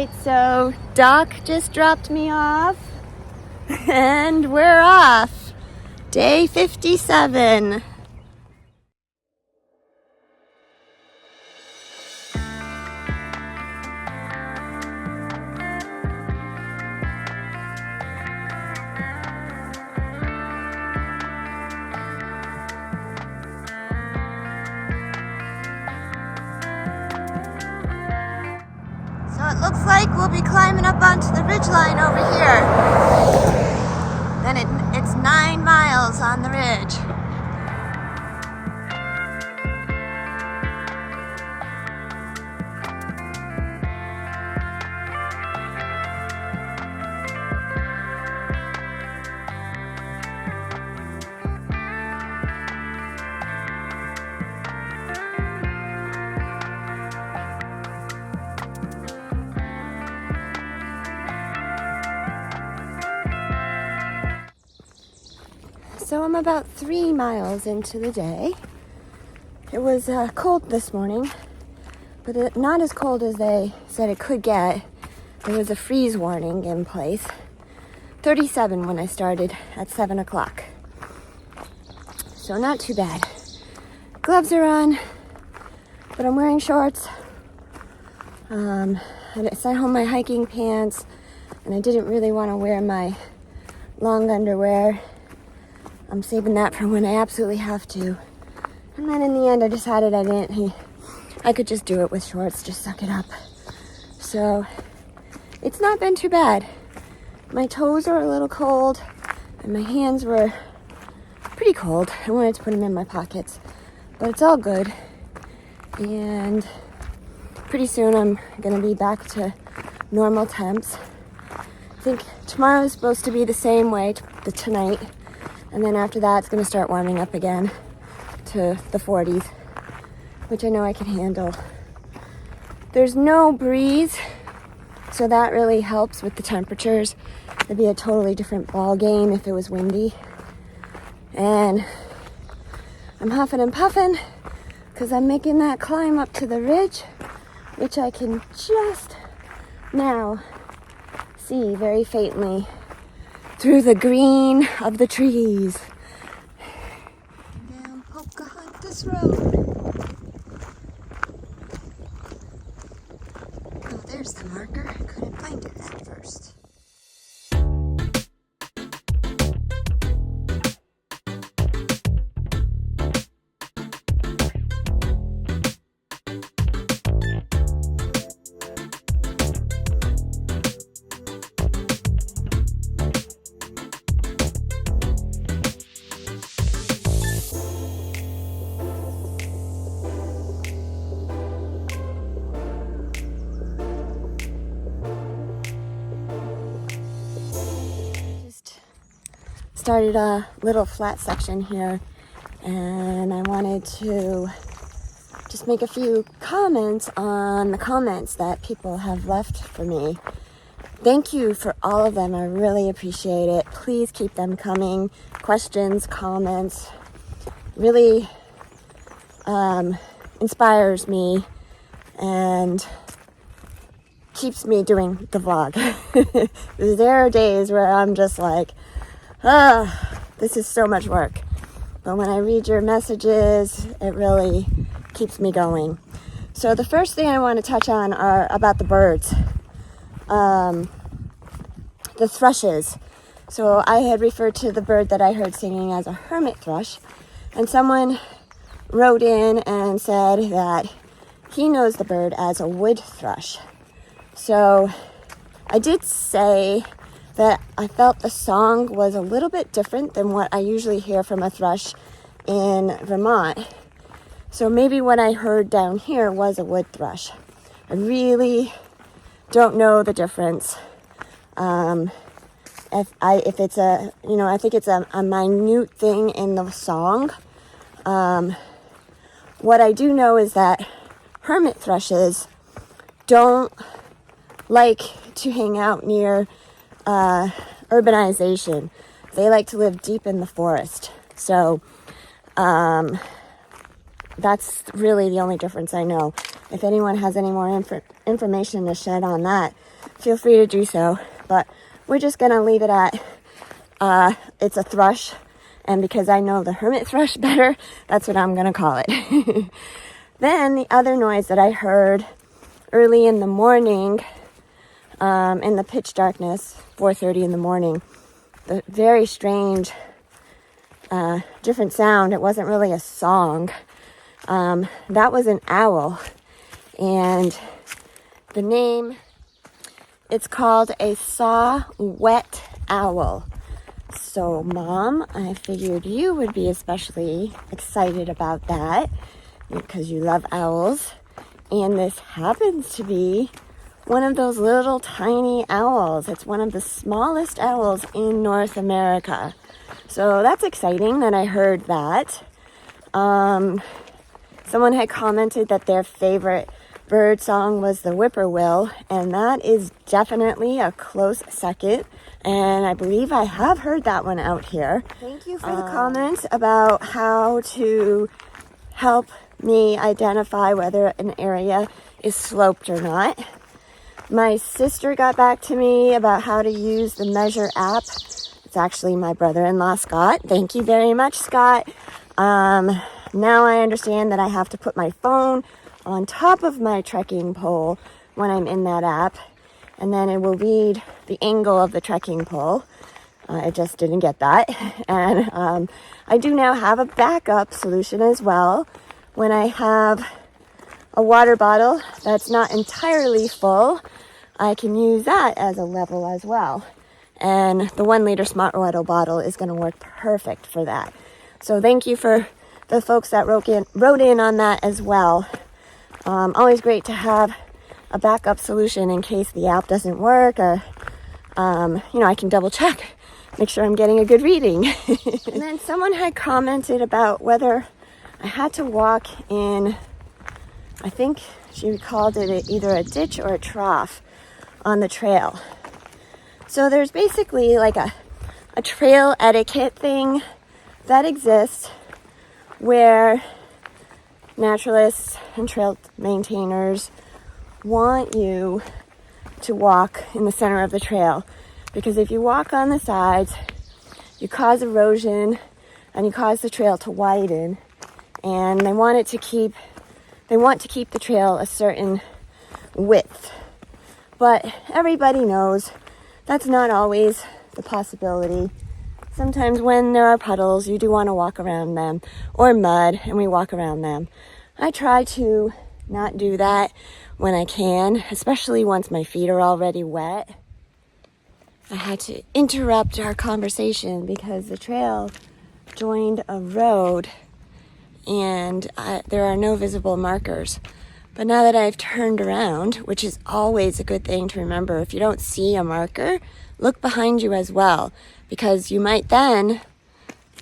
right, so Doc just dropped me off and we're off. Day 57. So it looks like we'll be climbing up onto the ridgeline over here. Then it's 9 miles on the ridge. So I'm about 3 miles into the day. It was cold this morning, but not as cold as they said it could get. There was a freeze warning in place. 37 when I started at 7 o'clock. So not too bad. Gloves are on, but I'm wearing shorts. I sent home my hiking pants, and I didn't really want to wear my long underwear. I'm saving that for when I absolutely have to. And then in the end, I decided I could just do it with shorts, just suck it up. So it's not been too bad. My toes are a little cold, and my hands were pretty cold. I wanted to put them in my pockets, but it's all good. And pretty soon I'm gonna be back to normal temps. I think tomorrow is supposed to be the same way tonight. And then after that, it's going to start warming up again to the 40s, which I know I can handle. There's no breeze, so that really helps with the temperatures. It'd be a totally different ball game if it was windy. And I'm huffing and puffing because I'm making that climb up to the ridge, which I can just now see very faintly through the green of the trees. Down Pocahontas Road. Oh, there's the marker. I couldn't find it at first. Started a little flat section here, and I wanted to just make a few comments on the comments that people have left for me. Thank you for all of them. I really appreciate it. Please keep them coming. Questions, comments, really inspires me and keeps me doing the vlog. There are days where I'm just like, this is so much work. But when I read your messages, it really keeps me going. So the first thing I want to touch on are about the birds. The thrushes. So I had referred to the bird that I heard singing as a hermit thrush. And someone wrote in and said that he knows the bird as a wood thrush. So I did say that I felt the song was a little bit different than what I usually hear from a thrush in Vermont. So maybe what I heard down here was a wood thrush. I really don't know the difference. If it's a, I think it's a minute thing in the song. What I do know is that hermit thrushes don't like to hang out near urbanization. They like to live deep in the forest. So that's really the only difference I know. If anyone has any more information to shed on that, feel free to do so. But we're just going to leave it at it's a thrush. And because I know the hermit thrush better, that's what I'm going to call it. Then the other noise that I heard early in the morning, in the pitch darkness, 4:30 in the morning, the very strange, different sound. It wasn't really a song. That was an owl. And the name, it's called a saw-whet owl. So, Mom, I figured you would be especially excited about that because you love owls. And this happens to be one of those little tiny owls. It's one of the smallest owls in North America. So that's exciting that I heard that. Someone had commented that their favorite bird song was the whippoorwill, and that is definitely a close second. And I believe I have heard that one out here. Thank you for the comments about how to help me identify whether an area is sloped or not. My sister got back to me about how to use the Measure app. It's actually my brother-in-law, Scott. Thank you very much, Scott. Now I understand that I have to put my phone on top of my trekking pole when I'm in that app, and then it will read the angle of the trekking pole. I just didn't get that. And I do now have a backup solution as well. When I have a water bottle that's not entirely full, I can use that as a level as well. And the 1 liter Smart Water bottle is going to work perfect for that. So thank you for the folks that wrote in on that as well. Always great to have a backup solution in case the app doesn't work, or I can double check, make sure I'm getting a good reading. And then someone had commented about whether I had to walk in, I think she called it either a ditch or a trough on the trail. So there's basically like a trail etiquette thing that exists where naturalists and trail maintainers want you to walk in the center of the trail, because if you walk on the sides, you cause erosion and you cause the trail to widen, and they want to keep the trail a certain width. But everybody knows that's not always the possibility. Sometimes when there are puddles, you do want to walk around them, or mud, and we walk around them. I try to not do that when I can, especially once my feet are already wet. I had to interrupt our conversation because the trail joined a road and there are no visible markers. But now that I've turned around, which is always a good thing to remember, if you don't see a marker, look behind you as well, because you might then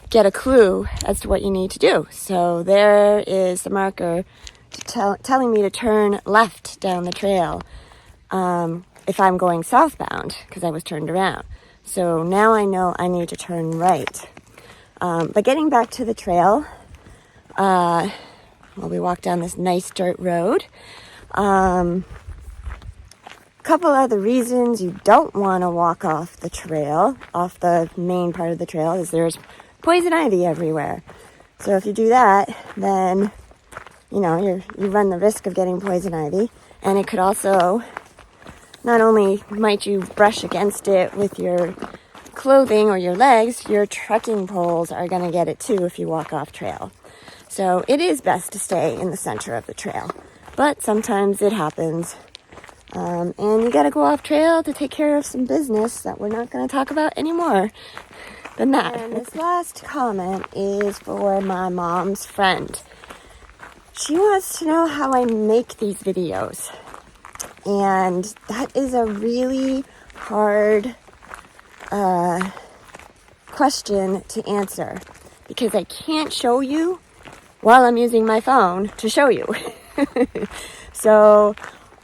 get a clue as to what you need to do. So there is the marker telling me to turn left down the trail if I'm going southbound, because I was turned around. So now I know I need to turn right. But getting back to the trail, we walk down this nice dirt road. Couple other reasons you don't want to walk off the trail, off the main part of the trail, is there's poison ivy everywhere. So if you do that, then you run the risk of getting poison ivy, and it could also, not only might you brush against it with your clothing or your legs, your trekking poles are going to get it too if you walk off trail. So it is best to stay in the center of the trail, but sometimes it happens. And you got to go off trail to take care of some business that we're not going to talk about anymore than that. And this last comment is for my mom's friend. She wants to know how I make these videos. And that is a really hard question to answer, because I can't show you while I'm using my phone to show you. So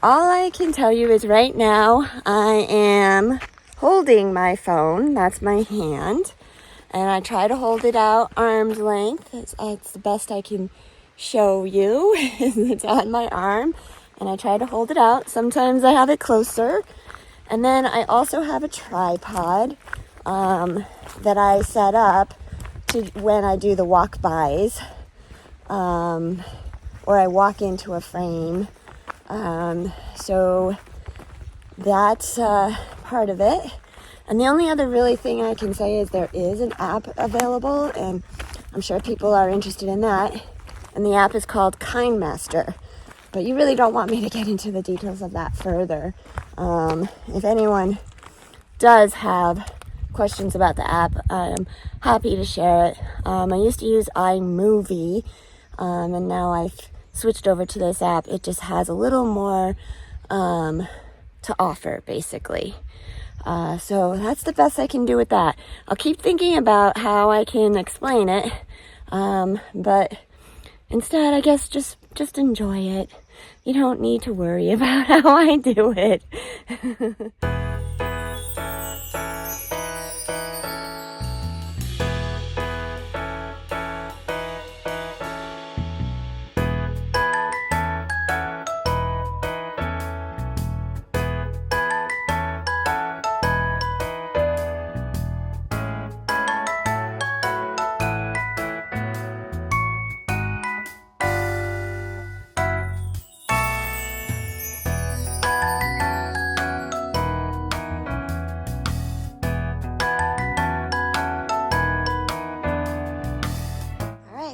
all I can tell you is right now I am holding my phone. That's my hand. And I try to hold it out arm's length. It's the best I can show you. It's on my arm. And I try to hold it out. Sometimes I have it closer. And then I also have a tripod that I set up to when I do the walk-bys, or I walk into a frame. So that's part of it. And the only other really thing I can say is there is an app available, and I'm sure people are interested in that. And the app is called KindMaster. But you really don't want me to get into the details of that further. If anyone does have questions about the app, I'm happy to share it. I used to use iMovie, and now I've switched over to this app. It just has a little more to offer, basically. So that's the best I can do with that. I'll keep thinking about how I can explain it, but instead, I guess just enjoy it. You don't need to worry about how I do it.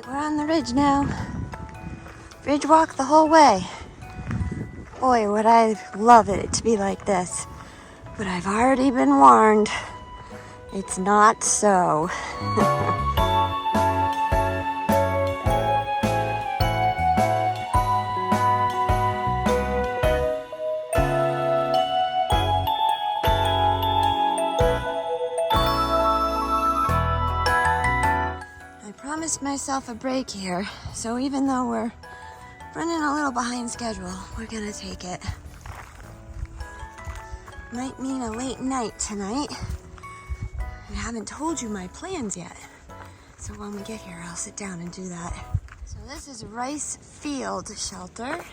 We're on the ridge now. Ridge walk the whole way. Boy, would I love it to be like this. But I've already been warned. It's not so. I promised myself a break here, so even though we're running a little behind schedule, we're gonna take it. Might mean a late night tonight. I haven't told you my plans yet, so when we get here, I'll sit down and do that. So this is Rice Field Shelter.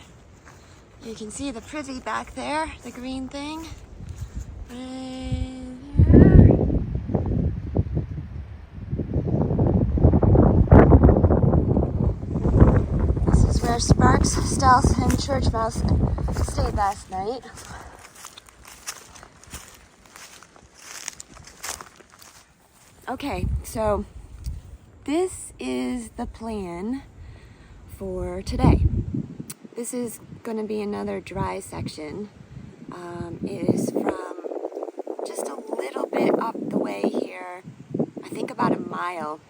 You can see the privy back there, the green thing. Where Sparks, Stealth, and Church Mouse stayed last night. Okay, so this is the plan for today. This is going to be another dry section. It is from just a little bit up the way here, I think about a mile,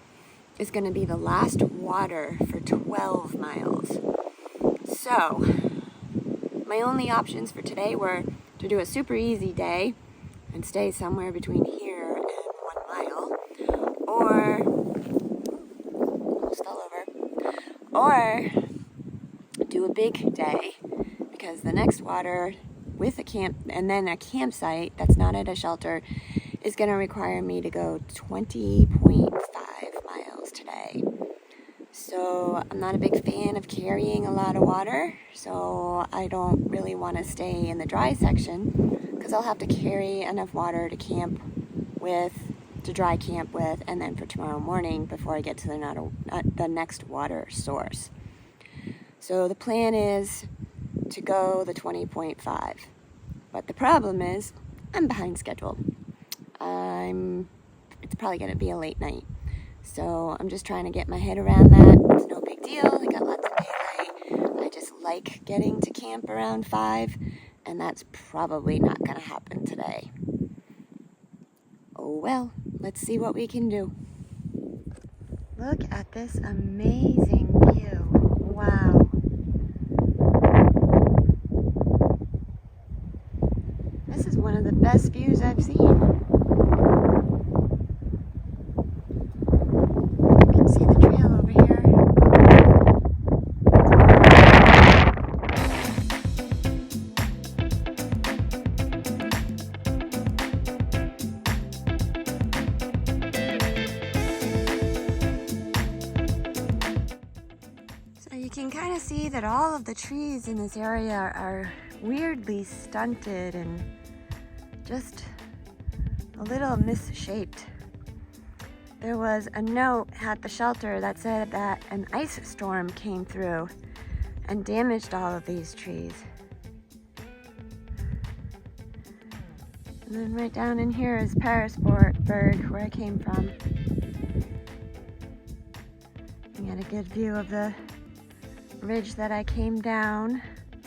is going to be the last water for 12 miles. So, my only options for today were to do a super easy day and stay somewhere between here and 1 mile, or almost fell over, or do a big day, because the next water with a camp and then a campsite that's not at a shelter is going to require me to go 20.5 miles today. So I'm not a big fan of carrying a lot of water, so I don't really want to stay in the dry section because I'll have to carry enough water to camp with, to dry camp with, and then for tomorrow morning before I get to the next water source. So the plan is to go the 20.5, but the problem is I'm behind schedule. It's probably going to be a late night. So I'm just trying to get my head around that. It's no big deal. I got lots of daylight. I just like getting to camp around 5, and that's probably not going to happen today. Oh well, let's see what we can do. Look at this amazing view. Wow. This is one of the best views I've seen. You can kind of see that all of the trees in this area are weirdly stunted and just a little misshaped. There was a note at the shelter that said that an ice storm came through and damaged all of these trees. And then right down in here is Parisburg, where I came from. You got a good view of the ridge that I came down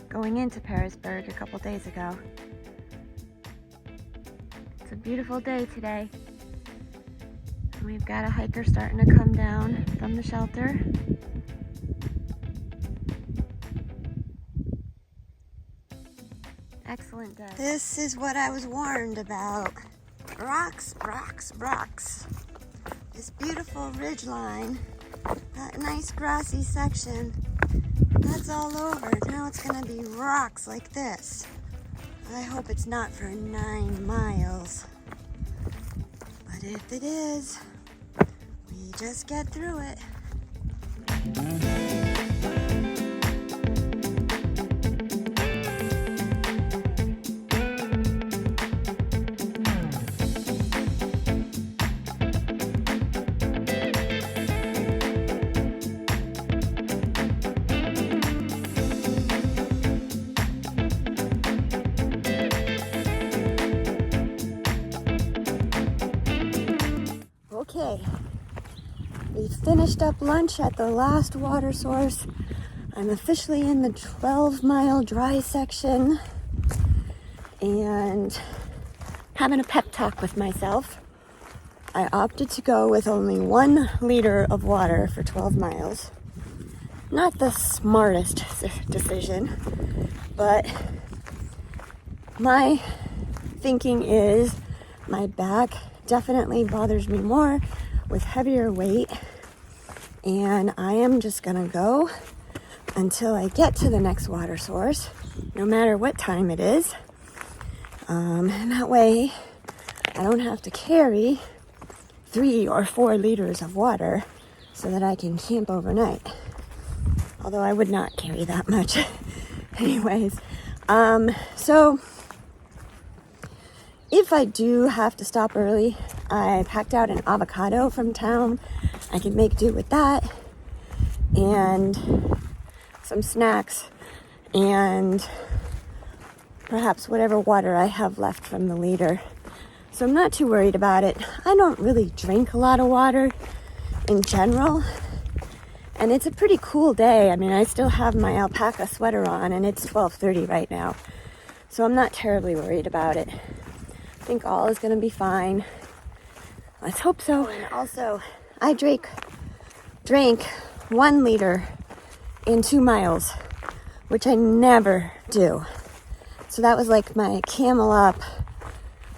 going into Parisburg a couple days ago. It's a beautiful day today. We've got a hiker starting to come down from the shelter. Excellent day. This is what I was warned about. Rocks, rocks, rocks. This beautiful ridge line, that nice grassy section, that's all over. Now it's gonna be rocks like this. I hope it's not for 9 miles. But if it is, we just get through it. Okay, we finished up lunch at the last water source. I'm officially in the 12-mile dry section and having a pep talk with myself. I opted to go with only 1 liter of water for 12 miles. Not the smartest decision, but my thinking is my back definitely bothers me more with heavier weight, and I am just gonna go until I get to the next water source, no matter what time it is, and that way I don't have to carry 3 or 4 liters of water so that I can camp overnight, although I would not carry that much anyways. So if I do have to stop early, I packed out an avocado from town. I can make do with that, and some snacks, and perhaps whatever water I have left from the liter. So I'm not too worried about it. I don't really drink a lot of water in general, and it's a pretty cool day. I mean, I still have my alpaca sweater on, and it's 12:30 right now, so I'm not terribly worried about it. I think all is going to be fine. Let's hope so. And also, I drank 1 liter in 2 miles, which I never do. So that was like my camel up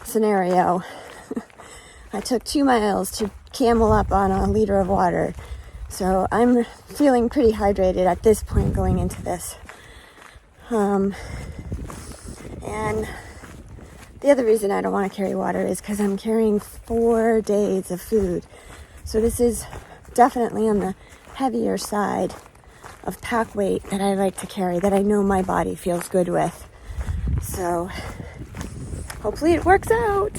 scenario. I took 2 miles to camel up on a liter of water. So I'm feeling pretty hydrated at this point going into this. And the other reason I don't want to carry water is because I'm carrying 4 days of food. So this is definitely on the heavier side of pack weight that I like to carry, that I know my body feels good with. So hopefully it works out.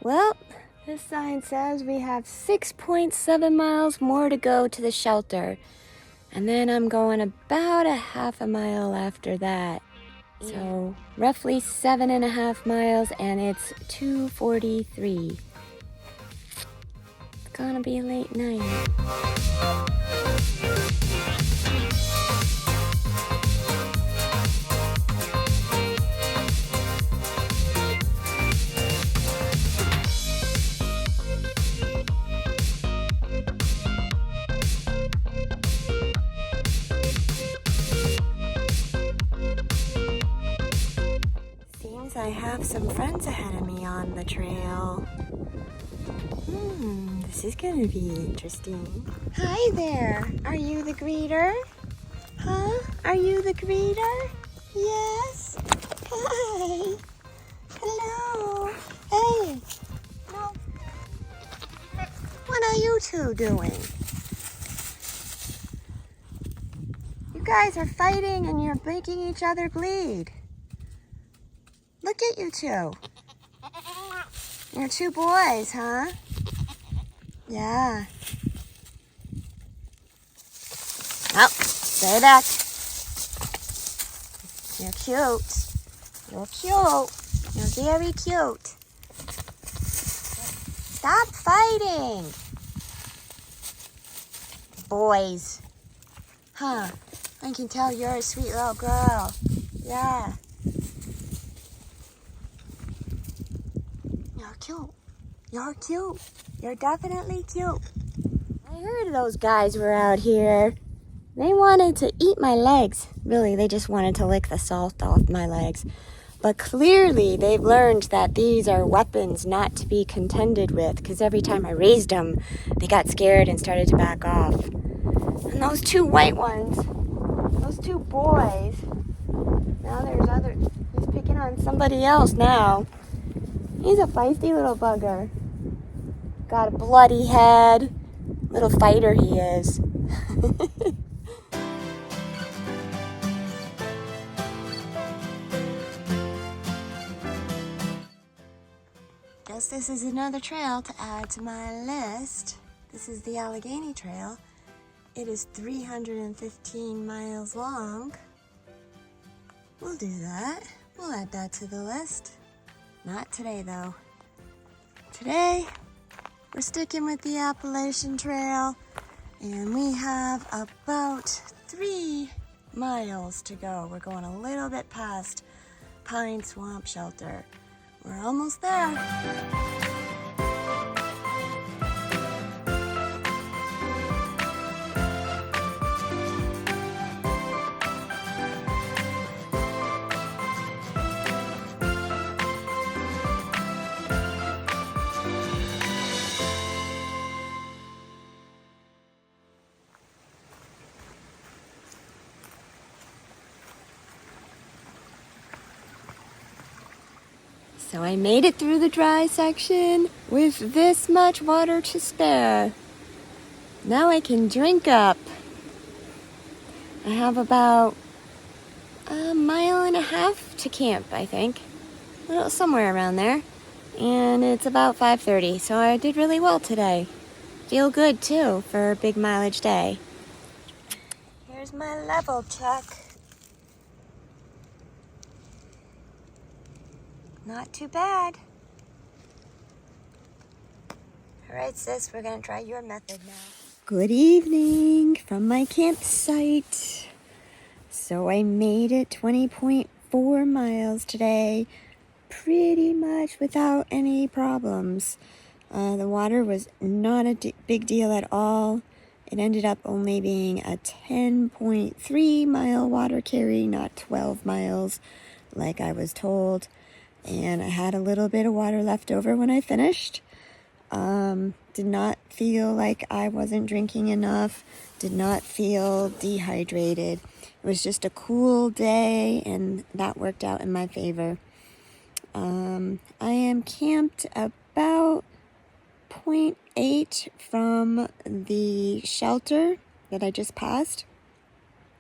Well, This sign says we have 6.7 miles more to go to the shelter. And then I'm going about a half a mile after that. So roughly 7.5 miles, and it's 2:43. It's gonna be a late night. Seems I have some friends ahead of me on the trail. This is gonna be interesting. Hi there. Are you the greeter? Huh? Are you the greeter? Yes. Hi. Hello. Hey. No. What are you two doing? You guys are fighting and you're making each other bleed. Look at you two. You're two boys, huh? Yeah. Oh, stay back. You're cute. You're cute. You're very cute. Stop fighting. Boys. Huh. I can tell you're a sweet little girl. Yeah. You're cute. You're cute. You're definitely cute. I heard those guys were out here. They wanted to eat my legs. Really, they just wanted to lick the salt off my legs. But clearly, they've learned that these are weapons not to be contended with, because every time I raised them, they got scared and started to back off. And those two white ones, those two boys, now there's other, he's picking on somebody else now. He's a feisty little bugger. Got a bloody head. Little fighter he is. Guess this is another trail to add to my list. This is the Allegheny Trail. It is 315 miles long. We'll do that. We'll add that to the list. Not today, though. Today, we're sticking with the Appalachian Trail, and we have about 3 miles to go. We're going a little bit past Pine Swamp Shelter. We're almost there. So I made it through the dry section with this much water to spare. Now I can drink up. I have about a mile and a half to camp, I think. Well, somewhere around there. And it's about 5:30, so I did really well today. Feel good too for a big mileage day. Here's my level check. Not too bad. All right, sis, we're gonna try your method now. Good evening from my campsite. So I made it 20.4 miles today, pretty much without any problems. The water was not a big deal at all. It ended up only being a 10.3 mile water carry, not 12 miles like I was told. And I had a little bit of water left over when I finished. Did not feel like I wasn't drinking enough. Did not feel dehydrated. It was just a cool day, and that worked out in my favor. I am camped about 0.8 from the shelter that I just passed.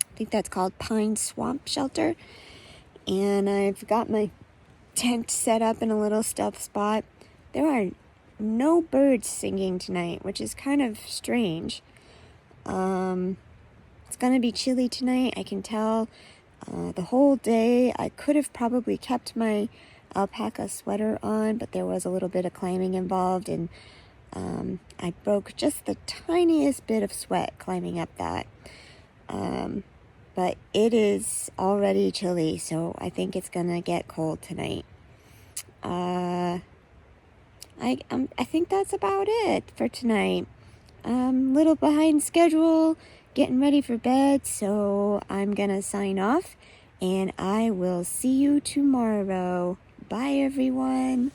I think that's called Pine Swamp Shelter. And I've got my tent set up in a little stealth spot. There are no birds singing tonight, which is kind of strange. It's gonna be chilly tonight, I can tell. The whole day I could have probably kept my alpaca sweater on, but there was a little bit of climbing involved, and I broke just the tiniest bit of sweat climbing up that. But it is already chilly, so I think it's gonna get cold tonight. I think that's about it for tonight. Little behind schedule, getting ready for bed, so I'm gonna sign off, and I will see you tomorrow. Bye, everyone.